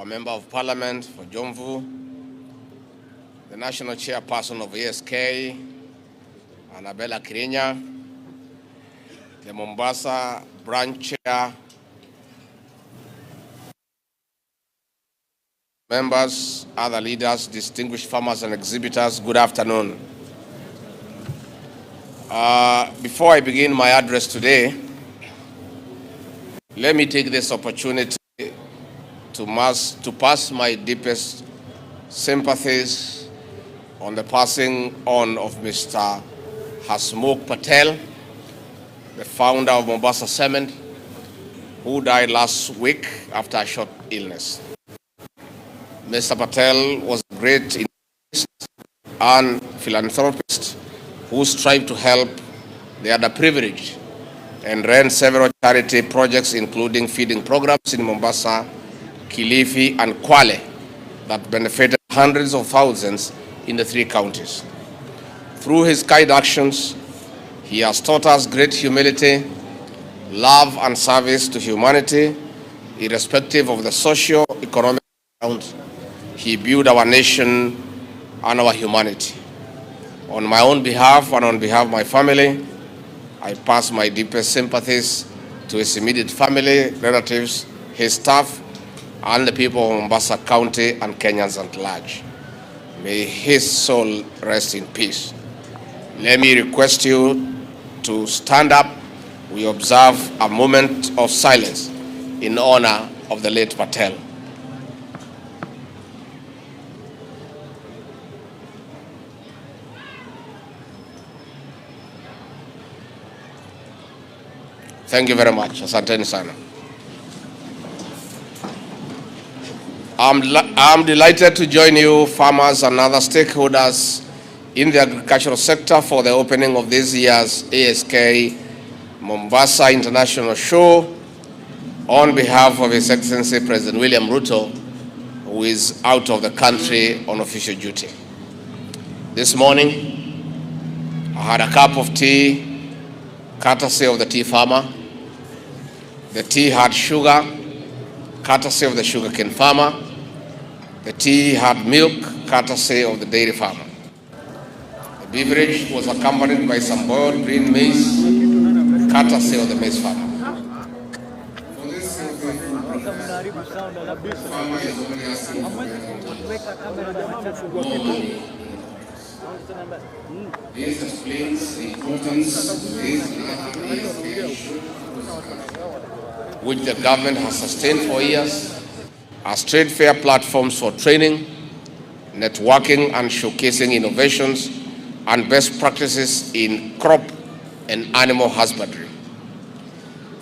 our Member of Parliament for Jomvu, the National Chairperson of ASK, Annabella Kirinya, the Mombasa Branch Chair, members, other leaders, distinguished farmers and exhibitors, good afternoon. Before I begin my address today, let me take this opportunity to pass my deepest sympathies on the passing on of Mr. Hasmukh Patel, the founder of Mombasa Cement, who died last week after a short illness. Mr. Patel was a great economist and philanthropist who strived to help the underprivileged and ran several charity projects, including feeding programs in Mombasa, Kilifi, and Kwale that benefited hundreds of thousands in the 3 counties. Through his kind actions, he has taught us great humility, love, and service to humanity, irrespective of the socio-economic background. He built our nation and our humanity. On my own behalf and on behalf of my family, I pass my deepest sympathies to his immediate family, relatives, his staff, and the people of Mombasa County and Kenyans at large. May his soul rest in peace. Let me request you to stand up. We observe a moment of silence in honor of the late Patel. Thank you very much. Asanteni sana. I'm delighted to join you, farmers and other stakeholders in the agricultural sector, for the opening of this year's ASK Mombasa International Show on behalf of His Excellency President William RUTO, who is out of the country on official duty. This morning, I had a cup of tea, courtesy of the tea farmer. The tea had sugar, courtesy of the sugarcane farmer. The tea had milk, courtesy of the dairy farmer. The beverage was accompanied by some boiled green maize, courtesy of the maize farmer. For this this explains the importance of this which the government has sustained for years as trade fair platforms for training, networking, and showcasing innovations and best practices in crop and animal husbandry.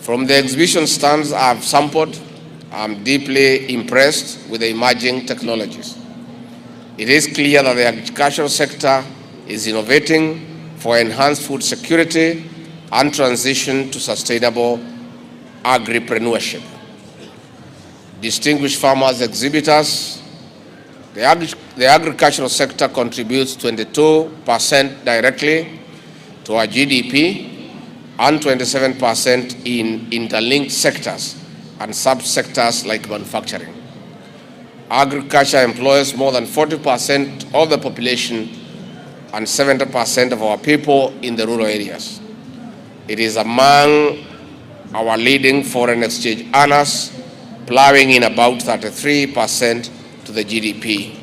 From the exhibition stands I've sampled, I'm deeply impressed with the emerging technologies. It is clear that the agricultural sector is innovating for enhanced food security and transition to sustainable agripreneurship. Distinguished farmers, exhibitors, the agricultural sector contributes 22% directly to our GDP and 27% in interlinked sectors and subsectors like manufacturing. Agriculture employs more than 40% of the population and 70% of our people in the rural areas. It is among our leading foreign exchange earners, plowing in about 33% to the GDP.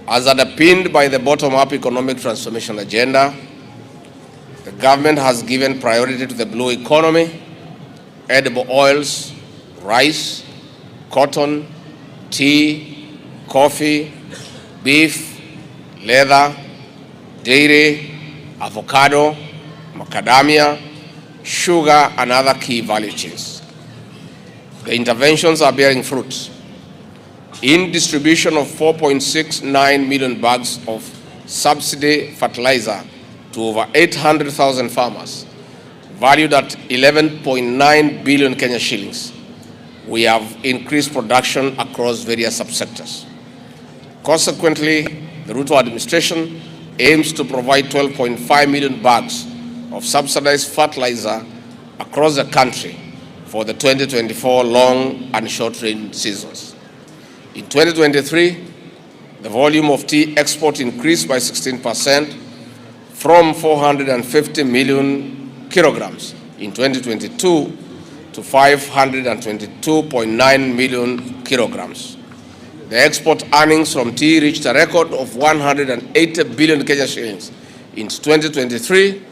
As underpinned by the bottom-up economic transformation agenda, the government has given priority to the blue economy, edible oils, rice, cotton, tea, coffee, beef, leather, dairy, avocado, macadamia, sugar, and other key value chains. The interventions are bearing fruit. In distribution of 4.69 million bags of subsidy fertilizer to over 800,000 farmers, valued at 11.9 billion Kenya shillings, we have increased production across various subsectors. Consequently, the RUTO administration aims to provide 12.5 million bags of subsidized fertilizer across the country for the 2024 long and short rain seasons. In 2023, the volume of tea export increased by 16% from 450 million kilograms in 2022 to 522.9 million kilograms. The export earnings from tea reached a record of 180 billion Kenya shillings in 2023,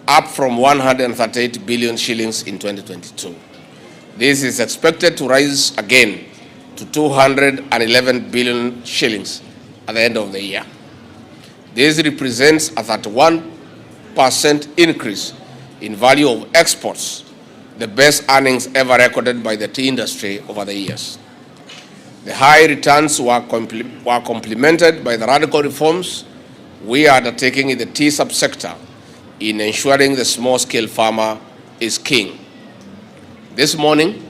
up from 138 billion shillings in 2022. This is expected to rise again to 211 billion shillings at the end of the year. This represents a 31% increase in value of exports, the best earnings ever recorded by the tea industry over the years. The high returns were complemented by the radical reforms we are undertaking in the tea subsector in ensuring the small-scale farmer is king. This morning,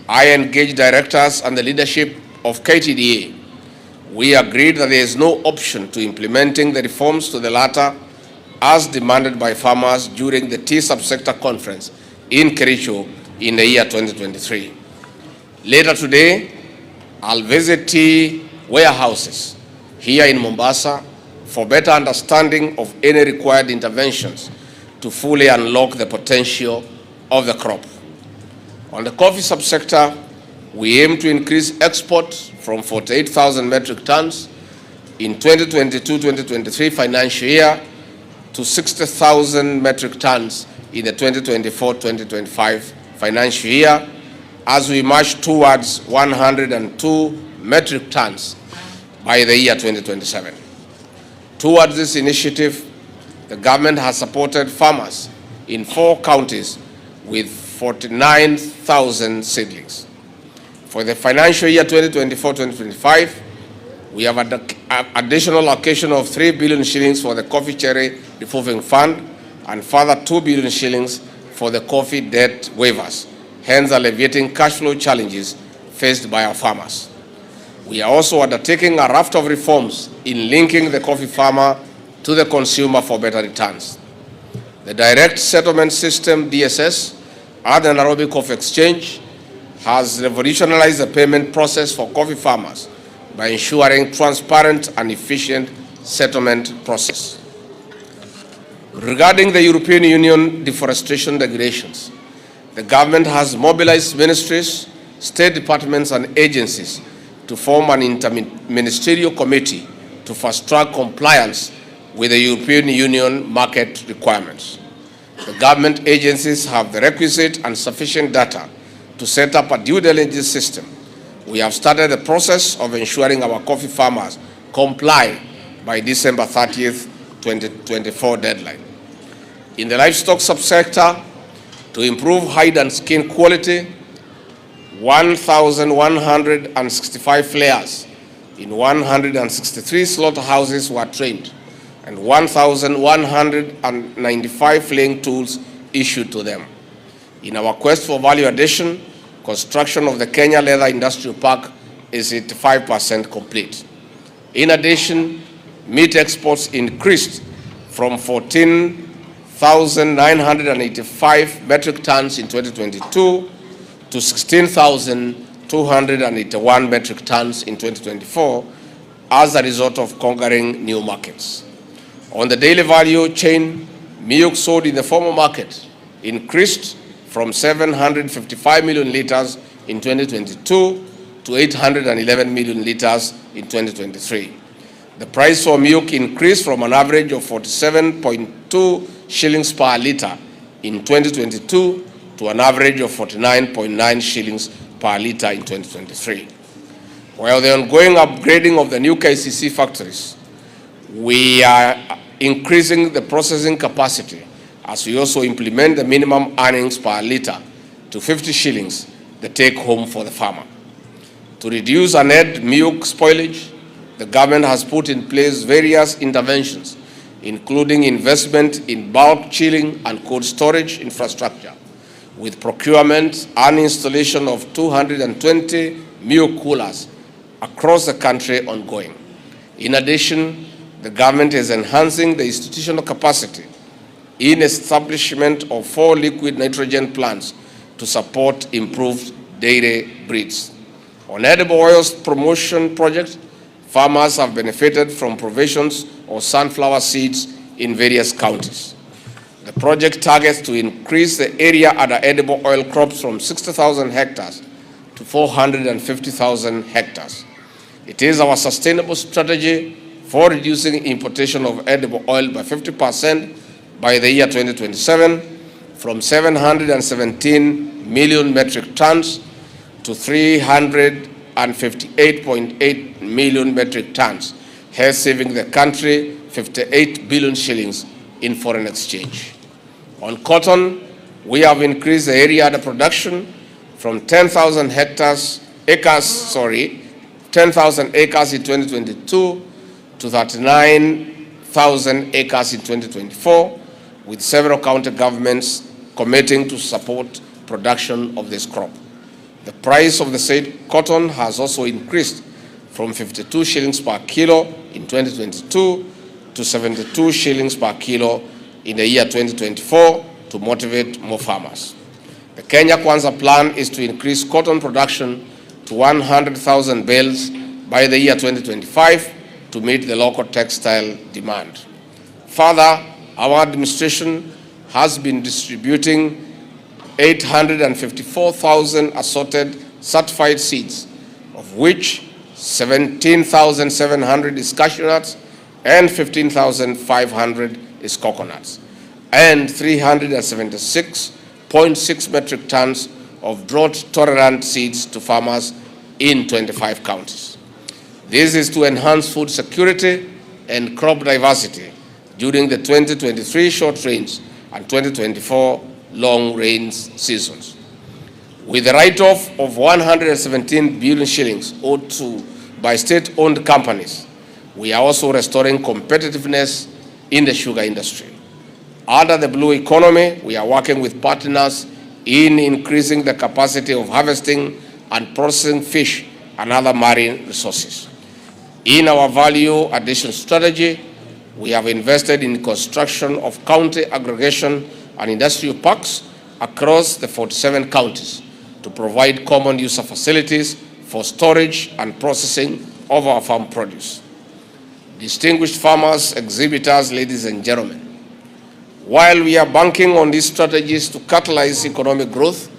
I engaged directors and the leadership of KTDA. We agreed that there is no option to implementing the reforms to the latter as demanded by farmers during the tea subsector conference in Kericho in the year 2023. Later today, I'll visit tea warehouses here in Mombasa for better understanding of any required interventions to fully unlock the potential of the crop. On the coffee subsector, we aim to increase exports from 48,000 metric tons in 2022-2023 financial year to 60,000 metric tons in the 2024-2025 financial year, as we march towards 102 metric tons by the year 2027. Towards this initiative, the government has supported farmers in 4 counties with 49,000 seedlings. For the financial year 2024-2025, we have an additional allocation of 3 billion shillings for the coffee cherry revolving fund and further 2 billion shillings for the coffee debt waivers, hence alleviating cash flow challenges faced by our farmers. We are also undertaking a raft of reforms in linking the coffee farmer to the consumer for better returns. The direct settlement system, DSS, at the Nairobi Coffee Exchange has revolutionized the payment process for coffee farmers by ensuring transparent and efficient settlement process. Regarding the European Union deforestation regulations, the government has mobilized ministries, state departments and agencies to form an interministerial committee to fast-track compliance with the European Union market requirements. The government agencies have the requisite and sufficient data to set up a due diligence system. We have started the process of ensuring our coffee farmers comply by December 30th, 2024 deadline. In the livestock subsector, to improve hide and skin quality, 1,165 flayers in 163 slaughterhouses were trained and 1,195 flaying tools issued to them. In our quest for value addition, construction of the Kenya Leather Industrial Park is 85% complete. In addition, meat exports increased from 14,985 metric tons in 2022 to 16,281 metric tons in 2024 as a result of conquering new markets. On the daily value chain, milk sold in the formal market increased from 755 million liters in 2022 to 811 million liters in 2023. The price for milk increased from an average of 47.2 shillings per liter in 2022 to an average of 49.9 shillings per liter in 2023. While the ongoing upgrading of the new KCC factories, we are increasing the processing capacity as we also implement the minimum earnings per liter to 50 shillings, the take home for the farmer. To reduce and end milk spoilage, the government has put in place various interventions, including investment in bulk chilling and cold storage infrastructure, with procurement and installation of 220 milk coolers across the country ongoing. In addition, the government is enhancing the institutional capacity in establishment of 4 liquid nitrogen plants to support improved dairy breeds. On edible oils promotion project, farmers have benefited from provisions of sunflower seeds in various counties. The project targets to increase the area under edible oil crops from 60,000 hectares to 450,000 hectares. It is our sustainable strategy for reducing importation of edible oil by 50% by the year 2027, from 717 million metric tons to 358.8 million metric tons, hence saving the country 58 billion shillings in foreign exchange. On cotton, we have increased the area under production from 10,000 acres in 2022 to 39,000 acres in 2024, with several county governments committing to support production of this crop. The price of the said cotton has also increased from 52 shillings per kilo in 2022 to 72 shillings per kilo in the year 2024 to motivate more farmers. The Kenya Kwanza plan is to increase cotton production to 100,000 bales by the year 2025 to meet the local textile demand. Further, our administration has been distributing 854,000 assorted certified seeds, of which 17,700 is cashew nuts and 15,500 is coconuts, and 376.6 metric tons of drought-tolerant seeds to farmers in 25 counties. This is to enhance food security and crop diversity during the 2023 short rains and 2024 long rains seasons. With the write-off of 117 billion shillings owed to by state-owned companies, we are also restoring competitiveness in the sugar industry. Under the blue economy, we are working with partners in increasing the capacity of harvesting and processing fish and other marine resources. In our value addition strategy, we have invested in construction of county aggregation and industrial parks across the 47 counties to provide common user facilities for storage and processing of our farm produce. Distinguished farmers, exhibitors, ladies and gentlemen, while we are banking on these strategies to catalyze economic growth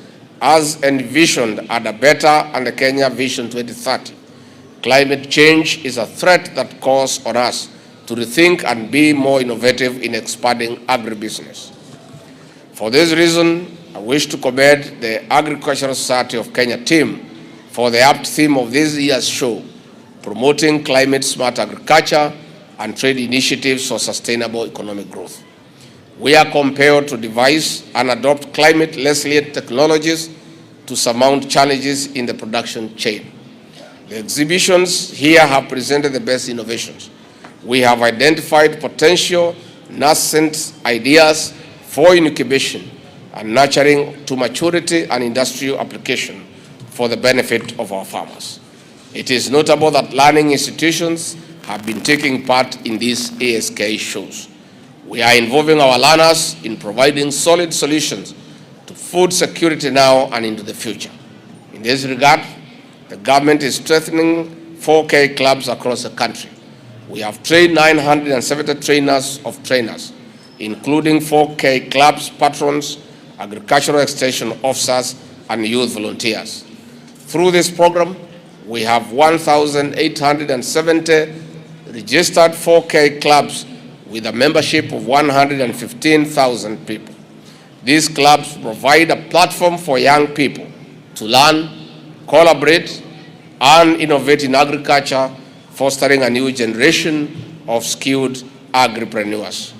as envisioned under Better and the Kenya Vision 2030, climate change is a threat that calls on us to rethink and be more innovative in expanding agribusiness. For this reason, I wish to commend the Agricultural Society of Kenya team for the apt theme of this year's show, promoting climate-smart agriculture and trade initiatives for sustainable economic growth. We are compelled to devise and adopt climate-resilient technologies to surmount challenges in the production chain. The exhibitions here have presented the best innovations. We have identified potential nascent ideas for incubation and nurturing to maturity and industrial application for the benefit of our farmers. It is notable that learning institutions have been taking part in these ASK shows. We are involving our learners in providing solid solutions to food security now and into the future. In this regard, the government is strengthening 4K clubs across the country. We have trained 970 trainers of trainers, including 4K clubs, patrons, agricultural extension officers, and youth volunteers. Through this program, we have 1,870 registered 4K clubs with a membership of 115,000 people. These clubs provide a platform for young people to learn, collaborate, and innovate in agriculture, fostering a new generation of skilled agripreneurs.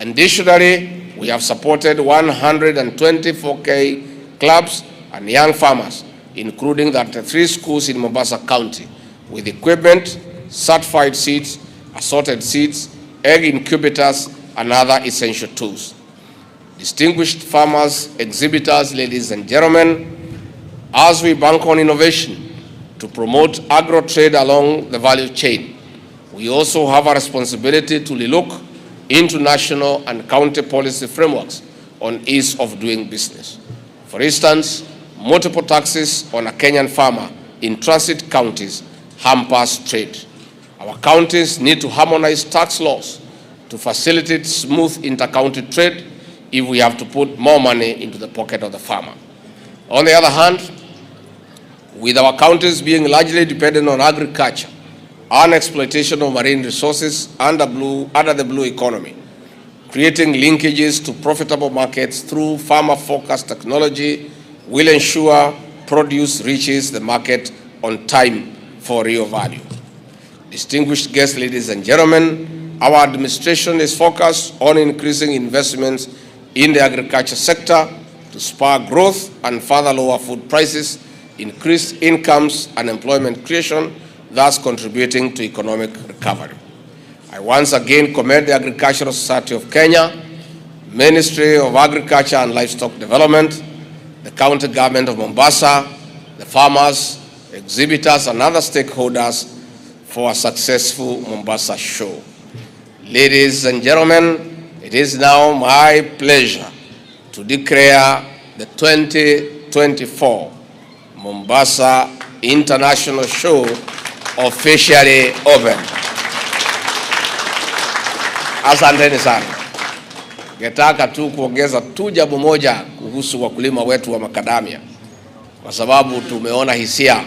Additionally, we have supported 120 4K clubs and young farmers, including 33 schools in Mombasa County, with equipment, certified seeds, assorted seeds, egg incubators, and other essential tools. Distinguished farmers, exhibitors, ladies and gentlemen, as we bank on innovation to promote agro-trade along the value chain, we also have a responsibility to look into national and county policy frameworks on ease of doing business. For instance, multiple taxes on a Kenyan farmer in transit counties hampers trade. Our counties need to harmonize tax laws to facilitate smooth inter-county trade if we have to put more money into the pocket of the farmer. On the other hand, with our counties being largely dependent on agriculture and exploitation of marine resources under the blue economy, creating linkages to profitable markets through farmer-focused technology will ensure produce reaches the market on time for real value. Distinguished guests, ladies and gentlemen, our administration is focused on increasing investments in the agriculture sector to spur growth and further lower food prices, increase incomes and employment creation, thus contributing to economic recovery. I once again commend the Agricultural Society of Kenya, Ministry of Agriculture and Livestock Development, the county government of Mombasa, the farmers, exhibitors and other stakeholders for a successful Mombasa show. Ladies and gentlemen, it is now my pleasure to declare the 2024 Mombasa International Show officially open. Asanteni sana. Ningetaka tu kuongeza tu jambo moja kuhusu wakulima wetu wa makadamia, kwa sababu tumeona hisia